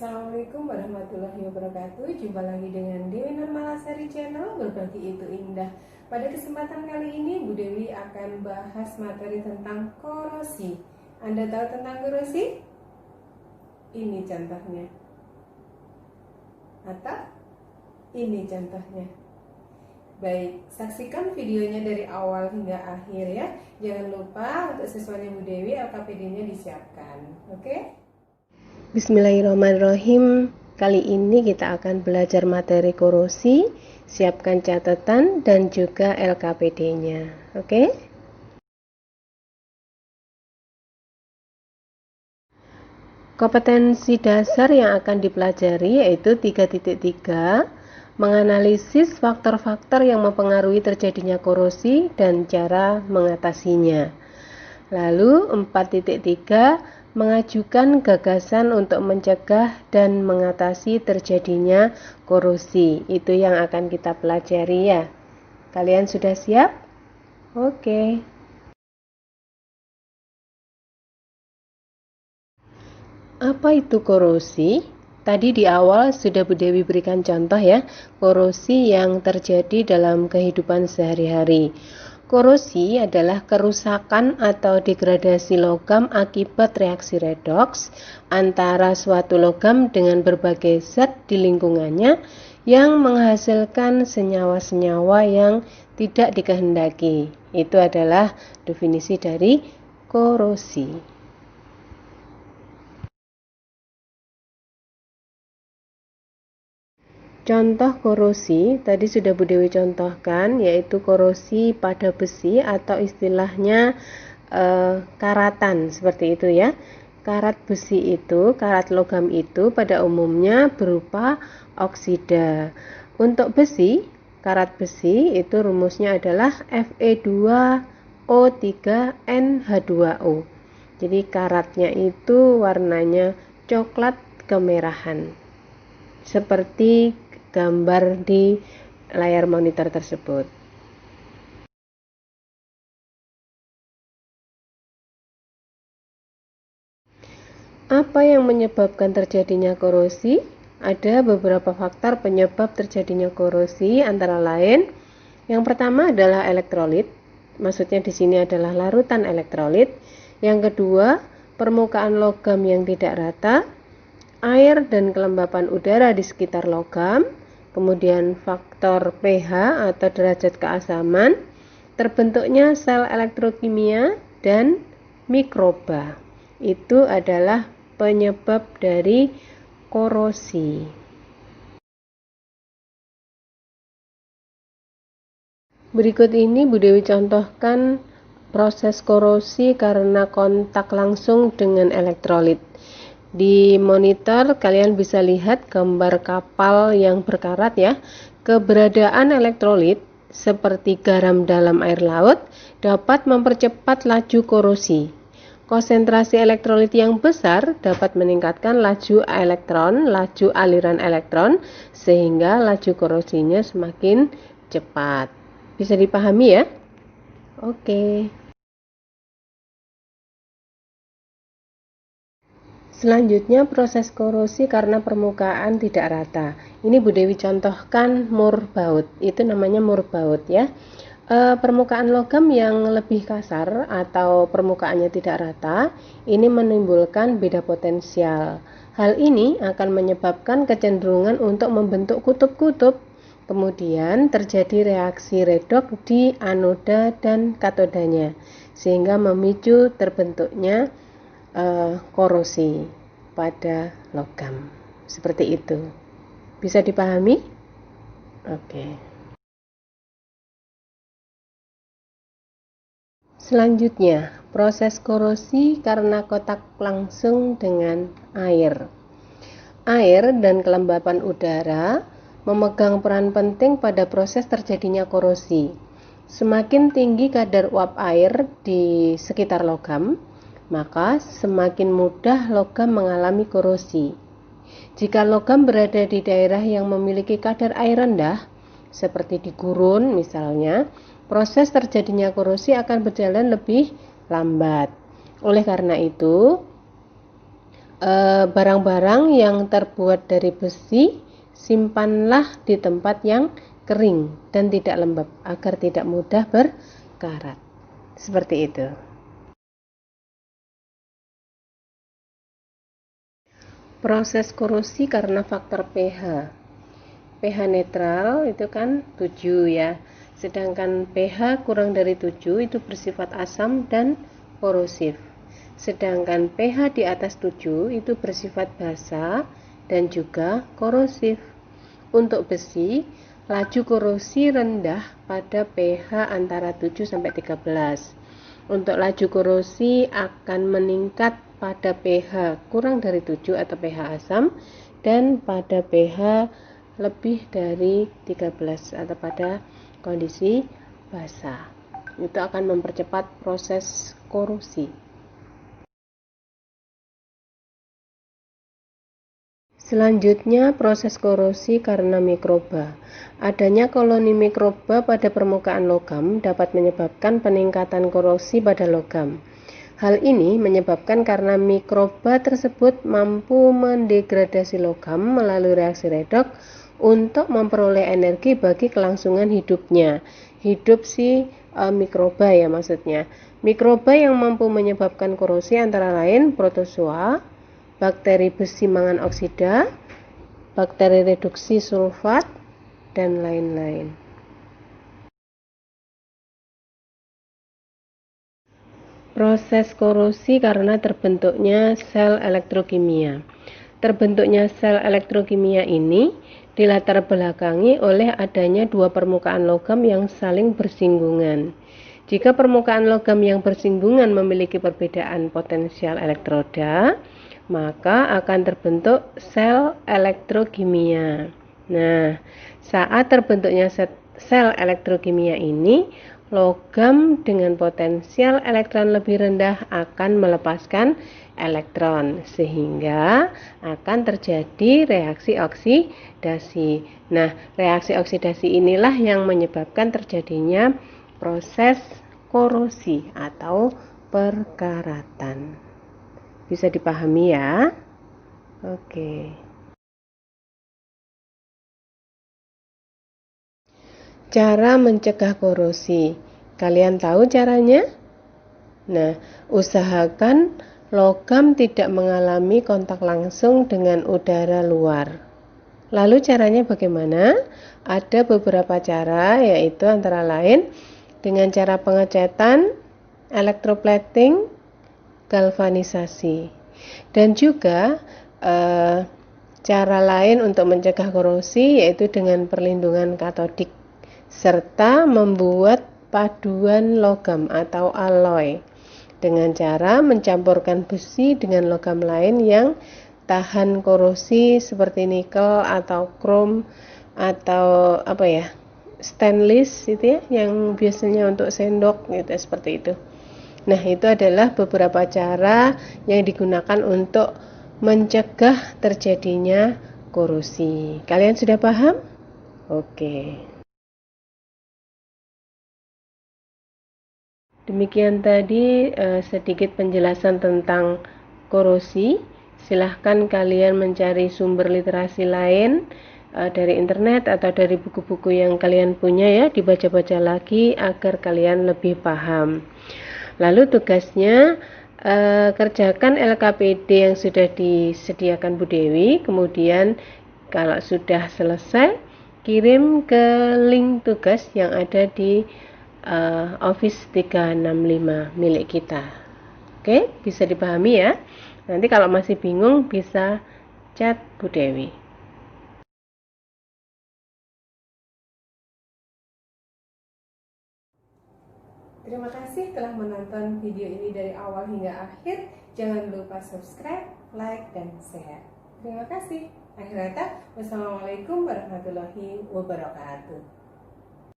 Assalamualaikum warahmatullahi wabarakatuh. Jumpa lagi dengan Dewi Nurmalasari Channel Berbagi Itu Indah. Pada kesempatan kali ini Bu Dewi akan bahas materi tentang korosi. Anda tahu tentang korosi? Ini contohnya. Atau ini contohnya. Baik, saksikan videonya dari awal hingga akhir ya. Jangan lupa untuk siswanya Bu Dewi LKPD-nya disiapkan. Oke? Bismillahirrahmanirrahim. Kali ini kita akan belajar materi korosi. Siapkan catatan dan juga LKPD-nya. Oke? Kompetensi dasar yang akan dipelajari yaitu 3.3, menganalisis faktor-faktor yang mempengaruhi terjadinya korosi dan cara mengatasinya. Lalu 4.3, mengajukan gagasan untuk mencegah dan mengatasi terjadinya korosi. Itu yang akan kita pelajari ya. Kalian sudah siap? Oke. Apa itu korosi? Tadi di awal sudah Bu Dewi berikan contoh ya, korosi yang terjadi dalam kehidupan sehari-hari. Korosi adalah kerusakan atau degradasi logam akibat reaksi redoks antara suatu logam dengan berbagai zat di lingkungannya yang menghasilkan senyawa-senyawa yang tidak dikehendaki. Itu adalah definisi dari korosi. Contoh korosi tadi sudah Bu Dewi contohkan, yaitu korosi pada besi atau istilahnya karatan, seperti itu ya. Karat besi itu, karat logam itu pada umumnya berupa oksida. Untuk besi, karat besi itu rumusnya adalah Fe2O3NH2O. Jadi karatnya itu warnanya coklat kemerahan, seperti gambar di layar monitor tersebut. Apa yang menyebabkan terjadinya korosi? Ada beberapa faktor penyebab terjadinya korosi, antara lain yang pertama adalah elektrolit. Maksudnya di sini adalah larutan elektrolit. Yang kedua, permukaan logam yang tidak rata, air dan kelembapan udara di sekitar logam, kemudian faktor pH atau derajat keasaman, terbentuknya sel elektrokimia, dan mikroba. Itu adalah penyebab dari korosi. Berikut ini Bu Dewi contohkan proses korosi karena kontak langsung dengan elektrolit. Di monitor kalian bisa lihat gambar kapal yang berkarat ya. Keberadaan elektrolit seperti garam dalam air laut dapat mempercepat laju korosi. Konsentrasi elektrolit yang besar dapat meningkatkan laju elektron, laju aliran elektron, sehingga laju korosinya semakin cepat. Bisa dipahami ya? Oke. Selanjutnya proses korosi karena permukaan tidak rata. Ini Bu Dewi contohkan mur baut. Itu namanya mur baut ya. Permukaan logam yang lebih kasar atau permukaannya tidak rata, ini menimbulkan beda potensial. Hal ini akan menyebabkan kecenderungan untuk membentuk kutub-kutub. Kemudian terjadi reaksi redoks di anoda dan katodanya, sehingga memicu terbentuknya korosi pada logam. Seperti itu. Bisa dipahami? Oke. Selanjutnya, proses korosi karena kontak langsung dengan air. Air dan kelembapan udara memegang peran penting pada proses terjadinya korosi. Semakin tinggi kadar uap air di sekitar logam, maka semakin mudah logam mengalami korosi. Jika logam berada di daerah yang memiliki kadar air rendah, seperti di gurun misalnya, proses terjadinya korosi akan berjalan lebih lambat. Oleh karena itu, barang-barang yang terbuat dari besi simpanlah di tempat yang kering dan tidak lembab agar tidak mudah berkarat. Seperti itu. Proses korosi karena faktor pH. pH netral itu kan 7 ya. Sedangkan pH kurang dari 7 itu bersifat asam dan korosif. Sedangkan pH di atas 7 itu bersifat basa dan juga korosif. Untuk besi, laju korosi rendah pada pH antara 7 sampai 13. Untuk laju korosi akan meningkat pada pH kurang dari 7 atau pH asam dan pada pH lebih dari 13 atau pada kondisi basah. Itu akan mempercepat proses korosi. Selanjutnya, proses korosi karena mikroba. Adanya koloni mikroba pada permukaan logam dapat menyebabkan peningkatan korosi pada logam. Hal ini menyebabkan karena mikroba tersebut mampu mendegradasi logam melalui reaksi redoks untuk memperoleh energi bagi kelangsungan hidupnya. Hidup si mikroba ya maksudnya. Mikroba yang mampu menyebabkan korosi antara lain protozoa, bakteri besi mangan oksida, bakteri reduksi sulfat, dan lain-lain. Proses korosi karena terbentuknya sel elektrokimia. Terbentuknya sel elektrokimia ini dilatar belakangi oleh adanya dua permukaan logam yang saling bersinggungan. Jika permukaan logam yang bersinggungan memiliki perbedaan potensial elektroda, maka akan terbentuk sel elektrokimia. Nah, saat terbentuknya sel elektrokimia ini, logam dengan potensial elektron lebih rendah akan melepaskan elektron sehingga akan terjadi reaksi oksidasi. Nah, reaksi oksidasi inilah yang menyebabkan terjadinya proses korosi atau perkaratan. Bisa dipahami ya? Oke. Cara mencegah korosi. Kalian tahu caranya? Nah, usahakan logam tidak mengalami kontak langsung dengan udara luar. Lalu caranya bagaimana? Ada beberapa cara, yaitu antara lain dengan cara pengecatan, elektroplating, galvanisasi. Dan juga cara lain untuk mencegah korosi yaitu dengan perlindungan katodik serta membuat paduan logam atau alloy dengan cara mencampurkan besi dengan logam lain yang tahan korosi seperti nikel atau krom atau stainless itu ya, yang biasanya untuk sendok gitu seperti itu. Nah, itu adalah beberapa cara yang digunakan untuk mencegah terjadinya korosi. Kalian sudah paham? Oke. Demikian tadi sedikit penjelasan tentang korosi. Silahkan kalian mencari sumber literasi lain dari internet atau dari buku-buku yang kalian punya ya, dibaca-baca lagi agar kalian lebih paham. Lalu tugasnya kerjakan LKPD yang sudah disediakan Bu Dewi, kemudian kalau sudah selesai kirim ke link tugas yang ada di Office 365 milik kita. Oke, bisa dipahami ya. Nanti kalau masih bingung bisa chat Bu Dewi. Terima kasih telah menonton video ini dari awal hingga akhir. Jangan lupa subscribe, like, dan share. Terima kasih. Akhir kata, wassalamualaikum warahmatullahi wabarakatuh.